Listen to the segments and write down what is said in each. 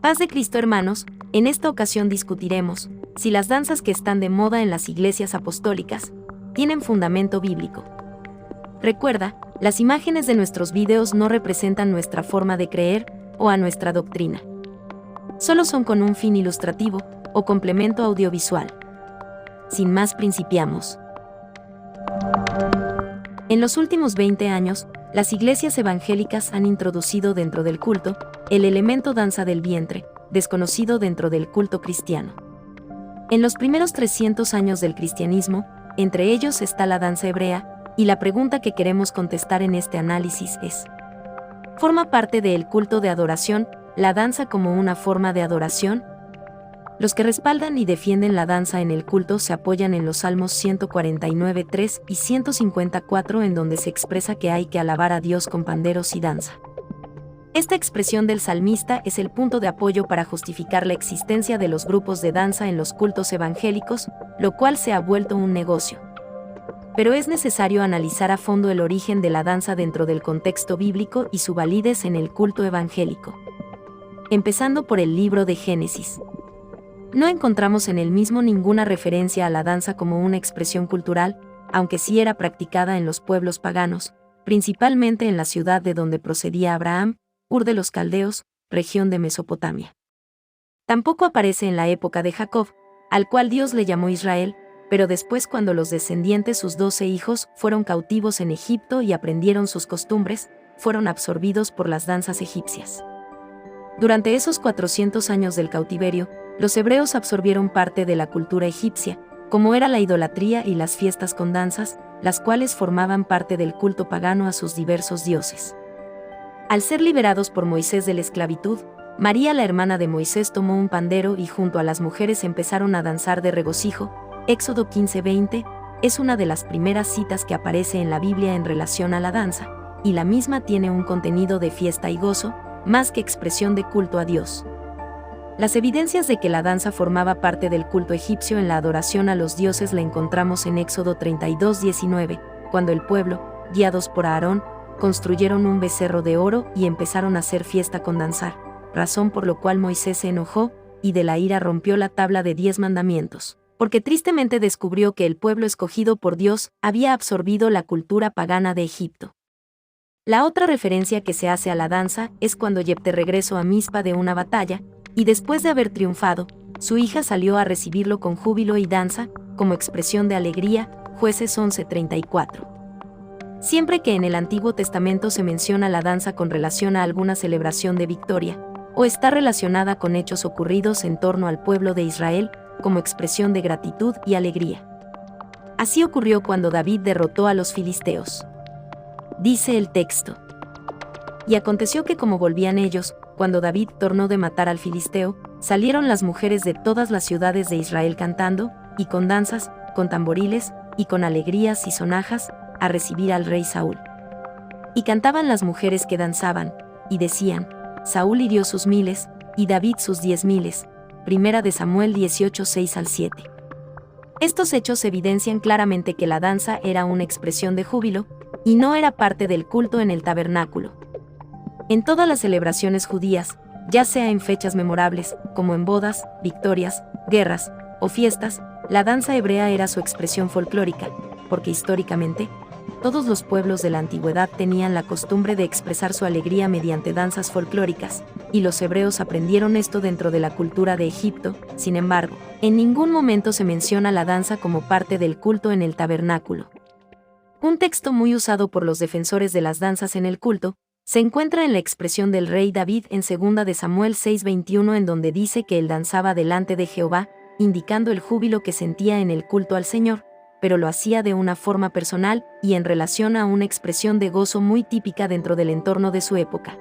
Paz de Cristo, hermanos. En esta ocasión discutiremos si las danzas que están de moda en las iglesias apostólicas tienen fundamento bíblico. Recuerda, las imágenes de nuestros videos no representan nuestra forma de creer o a nuestra doctrina. Solo son con un fin ilustrativo o complemento audiovisual. Sin más, principiamos. En los últimos 20 años, las iglesias evangélicas han introducido dentro del culto el elemento danza del vientre, desconocido dentro del culto cristiano. En los primeros 300 años del cristianismo, entre ellos está la danza hebrea, y la pregunta que queremos contestar en este análisis es: ¿forma parte del culto de adoración la danza como una forma de adoración? Los que respaldan y defienden la danza en el culto se apoyan en los Salmos 149:3 y 154, en donde se expresa que hay que alabar a Dios con panderos y danza. Esta expresión del salmista es el punto de apoyo para justificar la existencia de los grupos de danza en los cultos evangélicos, lo cual se ha vuelto un negocio. Pero es necesario analizar a fondo el origen de la danza dentro del contexto bíblico y su validez en el culto evangélico. Empezando por el libro de Génesis. No encontramos en el mismo ninguna referencia a la danza como una expresión cultural, aunque sí era practicada en los pueblos paganos, principalmente en la ciudad de donde procedía Abraham, Ur de los Caldeos, región de Mesopotamia. Tampoco aparece en la época de Jacob, al cual Dios le llamó Israel, pero después, cuando los descendientes, sus 12 hijos, fueron cautivos en Egipto y aprendieron sus costumbres, fueron absorbidos por las danzas egipcias. Durante esos 400 años del cautiverio, los hebreos absorbieron parte de la cultura egipcia, como era la idolatría y las fiestas con danzas, las cuales formaban parte del culto pagano a sus diversos dioses. Al ser liberados por Moisés de la esclavitud, María, la hermana de Moisés, tomó un pandero y junto a las mujeres empezaron a danzar de regocijo. Éxodo 15:20 es una de las primeras citas que aparece en la Biblia en relación a la danza, y la misma tiene un contenido de fiesta y gozo, más que expresión de culto a Dios. Las evidencias de que la danza formaba parte del culto egipcio en la adoración a los dioses la encontramos en Éxodo 32:19, cuando el pueblo, guiados por Aarón, construyeron un becerro de oro y empezaron a hacer fiesta con danzar, razón por lo cual Moisés se enojó, y de la ira rompió la tabla de 10 mandamientos, porque tristemente descubrió que el pueblo escogido por Dios había absorbido la cultura pagana de Egipto. La otra referencia que se hace a la danza es cuando Jefté regresó a Mizpa de una batalla, y después de haber triunfado, su hija salió a recibirlo con júbilo y danza, como expresión de alegría. Jueces 11:34. Siempre que en el Antiguo Testamento se menciona la danza con relación a alguna celebración de victoria, o está relacionada con hechos ocurridos en torno al pueblo de Israel, como expresión de gratitud y alegría. Así ocurrió cuando David derrotó a los filisteos. Dice el texto: y aconteció que como volvían ellos, cuando David tornó de matar al filisteo, salieron las mujeres de todas las ciudades de Israel cantando, y con danzas, con tamboriles, y con alegrías y sonajas, a recibir al rey Saúl. Y cantaban las mujeres que danzaban, y decían: Saúl hirió sus 1000, y David sus 10,000. Primera de Samuel 18:6-7. Estos hechos evidencian claramente que la danza era una expresión de júbilo, y no era parte del culto en el tabernáculo. En todas las celebraciones judías, ya sea en fechas memorables, como en bodas, victorias, guerras o fiestas, la danza hebrea era su expresión folclórica, porque históricamente, todos los pueblos de la antigüedad tenían la costumbre de expresar su alegría mediante danzas folclóricas, y los hebreos aprendieron esto dentro de la cultura de Egipto. Sin embargo, en ningún momento se menciona la danza como parte del culto en el tabernáculo. Un texto muy usado por los defensores de las danzas en el culto se encuentra en la expresión del rey David en 2 de Samuel 6:21, en donde dice que él danzaba delante de Jehová, indicando el júbilo que sentía en el culto al Señor, pero lo hacía de una forma personal y en relación a una expresión de gozo muy típica dentro del entorno de su época.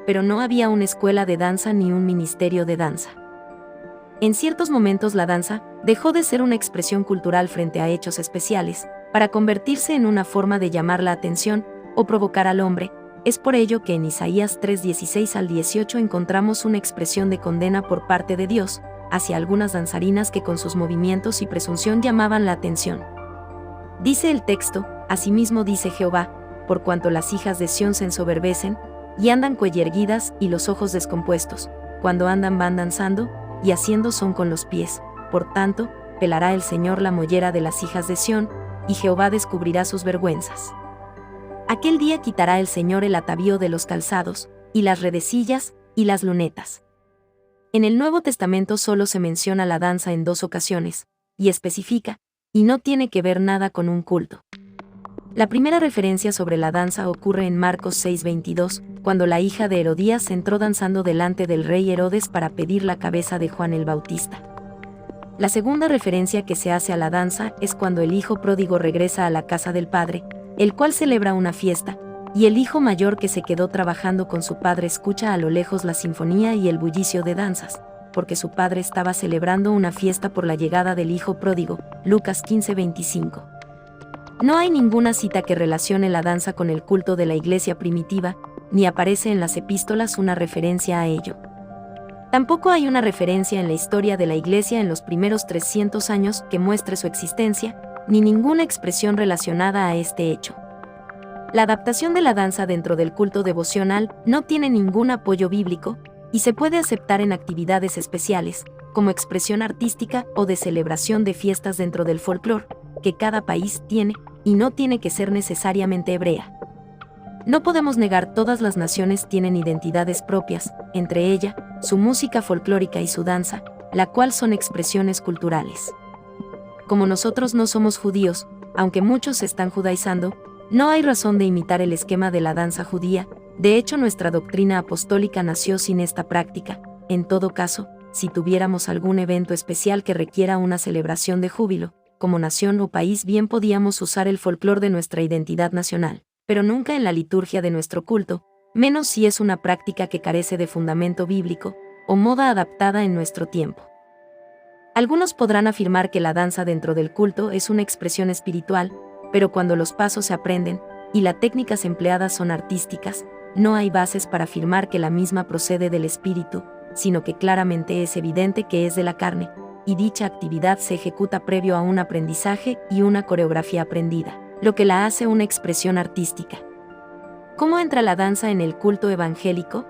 Pero no había una escuela de danza ni un ministerio de danza. En ciertos momentos la danza dejó de ser una expresión cultural frente a hechos especiales, para convertirse en una forma de llamar la atención o provocar al hombre. Es por ello que en Isaías 3:16-18 encontramos una expresión de condena por parte de Dios hacia algunas danzarinas que con sus movimientos y presunción llamaban la atención. Dice el texto: asimismo dice Jehová, por cuanto las hijas de Sión se ensoberbecen, y andan cuellerguidas y los ojos descompuestos, cuando andan van danzando, y haciendo son con los pies. Por tanto, pelará el Señor la mollera de las hijas de Sión, y Jehová descubrirá sus vergüenzas. Aquel día quitará el Señor el atavío de los calzados, y las redecillas, y las lunetas. En el Nuevo Testamento solo se menciona la danza en 2 ocasiones, y especifica, y no tiene que ver nada con un culto. La primera referencia sobre la danza ocurre en Marcos 6:22, cuando la hija de Herodías entró danzando delante del rey Herodes para pedir la cabeza de Juan el Bautista. La segunda referencia que se hace a la danza es cuando el hijo pródigo regresa a la casa del padre, el cual celebra una fiesta, y el hijo mayor que se quedó trabajando con su padre escucha a lo lejos la sinfonía y el bullicio de danzas, porque su padre estaba celebrando una fiesta por la llegada del hijo pródigo. Lucas 15:25. No hay ninguna cita que relacione la danza con el culto de la iglesia primitiva, ni aparece en las epístolas una referencia a ello. Tampoco hay una referencia en la historia de la iglesia en los primeros 300 años que muestre su existencia, ni ninguna expresión relacionada a este hecho. La adaptación de la danza dentro del culto devocional no tiene ningún apoyo bíblico, y se puede aceptar en actividades especiales, como expresión artística o de celebración de fiestas dentro del folclore, que cada país tiene, y no tiene que ser necesariamente hebrea. No podemos negar todas las naciones tienen identidades propias, entre ellas, su música folclórica y su danza, la cual son expresiones culturales. Como nosotros no somos judíos, aunque muchos se están judaizando, no hay razón de imitar el esquema de la danza judía. De hecho, nuestra doctrina apostólica nació sin esta práctica. En todo caso, si tuviéramos algún evento especial que requiera una celebración de júbilo, como nación o país, bien podíamos usar el folclore de nuestra identidad nacional, pero nunca en la liturgia de nuestro culto, menos si es una práctica que carece de fundamento bíblico, o moda adaptada en nuestro tiempo. Algunos podrán afirmar que la danza dentro del culto es una expresión espiritual, pero cuando los pasos se aprenden, y las técnicas empleadas son artísticas, no hay bases para afirmar que la misma procede del espíritu, sino que claramente es evidente que es de la carne, y dicha actividad se ejecuta previo a un aprendizaje y una coreografía aprendida, lo que la hace una expresión artística. ¿Cómo entra la danza en el culto evangélico?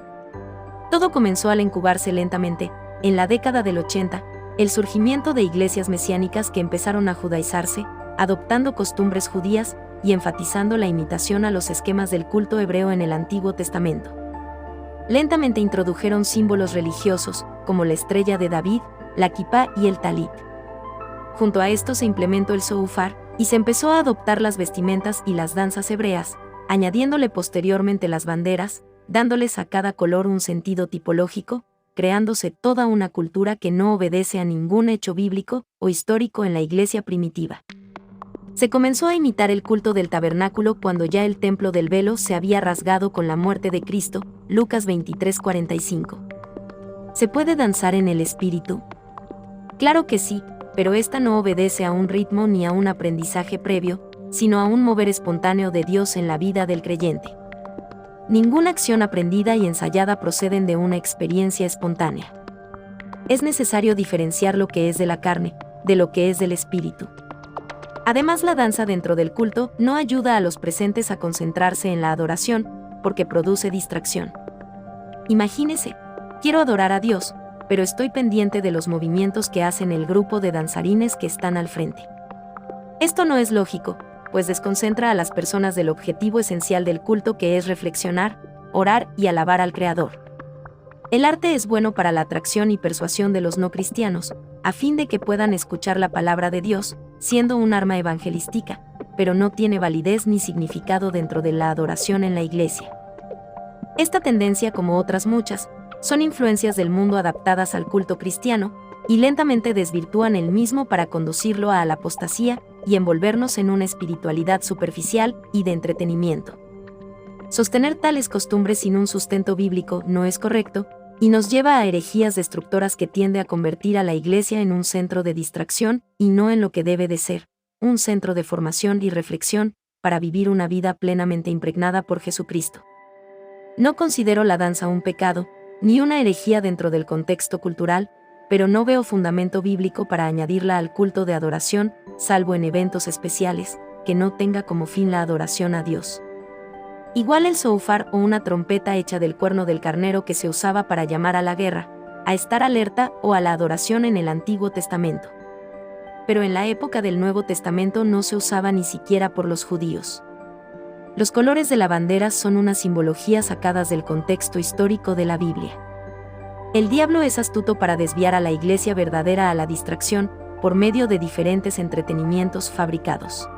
Todo comenzó al incubarse lentamente, en la década del 80, el surgimiento de iglesias mesiánicas que empezaron a judaizarse, adoptando costumbres judías y enfatizando la imitación a los esquemas del culto hebreo en el Antiguo Testamento. Lentamente introdujeron símbolos religiosos, como la estrella de David, la kipá y el talit. Junto a esto se implementó el shofar, y se empezó a adoptar las vestimentas y las danzas hebreas, añadiéndole posteriormente las banderas, dándoles a cada color un sentido tipológico, creándose toda una cultura que no obedece a ningún hecho bíblico o histórico en la iglesia primitiva. Se comenzó a imitar el culto del tabernáculo cuando ya el templo del velo se había rasgado con la muerte de Cristo, Lucas 23:45. ¿Se puede danzar en el espíritu? Claro que sí, pero esta no obedece a un ritmo ni a un aprendizaje previo, sino a un mover espontáneo de Dios en la vida del creyente. Ninguna acción aprendida y ensayada proceden de una experiencia espontánea. Es necesario diferenciar lo que es de la carne, de lo que es del espíritu. Además, la danza dentro del culto no ayuda a los presentes a concentrarse en la adoración, porque produce distracción. Imagínese, quiero adorar a Dios, pero estoy pendiente de los movimientos que hacen el grupo de danzarines que están al frente. Esto no es lógico, pues desconcentra a las personas del objetivo esencial del culto, que es reflexionar, orar y alabar al Creador. El arte es bueno para la atracción y persuasión de los no cristianos, a fin de que puedan escuchar la palabra de Dios, siendo un arma evangelística, pero no tiene validez ni significado dentro de la adoración en la iglesia. Esta tendencia, como otras muchas, son influencias del mundo adaptadas al culto cristiano, y lentamente desvirtúan el mismo para conducirlo a la apostasía y envolvernos en una espiritualidad superficial y de entretenimiento. Sostener tales costumbres sin un sustento bíblico no es correcto, y nos lleva a herejías destructoras que tiende a convertir a la iglesia en un centro de distracción y no en lo que debe de ser, un centro de formación y reflexión, para vivir una vida plenamente impregnada por Jesucristo. No considero la danza un pecado, ni una herejía dentro del contexto cultural, pero no veo fundamento bíblico para añadirla al culto de adoración, salvo en eventos especiales, que no tenga como fin la adoración a Dios. Igual el shofar o una trompeta hecha del cuerno del carnero que se usaba para llamar a la guerra, a estar alerta o a la adoración en el Antiguo Testamento. Pero en la época del Nuevo Testamento no se usaba ni siquiera por los judíos. Los colores de la bandera son una simbología sacadas del contexto histórico de la Biblia. El diablo es astuto para desviar a la iglesia verdadera a la distracción por medio de diferentes entretenimientos fabricados.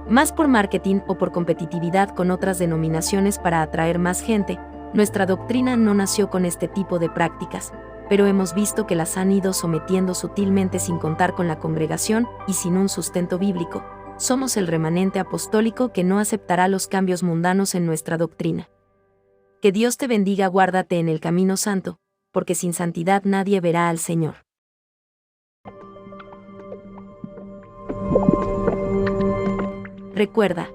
Más por marketing o por competitividad con otras denominaciones para atraer más gente, nuestra doctrina no nació con este tipo de prácticas, pero hemos visto que las han ido sometiendo sutilmente sin contar con la congregación y sin un sustento bíblico. Somos el remanente apostólico que no aceptará los cambios mundanos en nuestra doctrina. Que Dios te bendiga, guárdate en el camino santo, porque sin santidad nadie verá al Señor. Recuerda,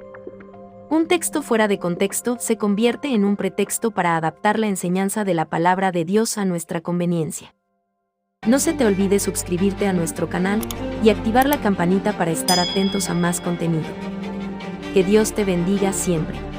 un texto fuera de contexto se convierte en un pretexto para adaptar la enseñanza de la palabra de Dios a nuestra conveniencia. No se te olvide suscribirte a nuestro canal y activar la campanita para estar atentos a más contenido. Que Dios te bendiga siempre.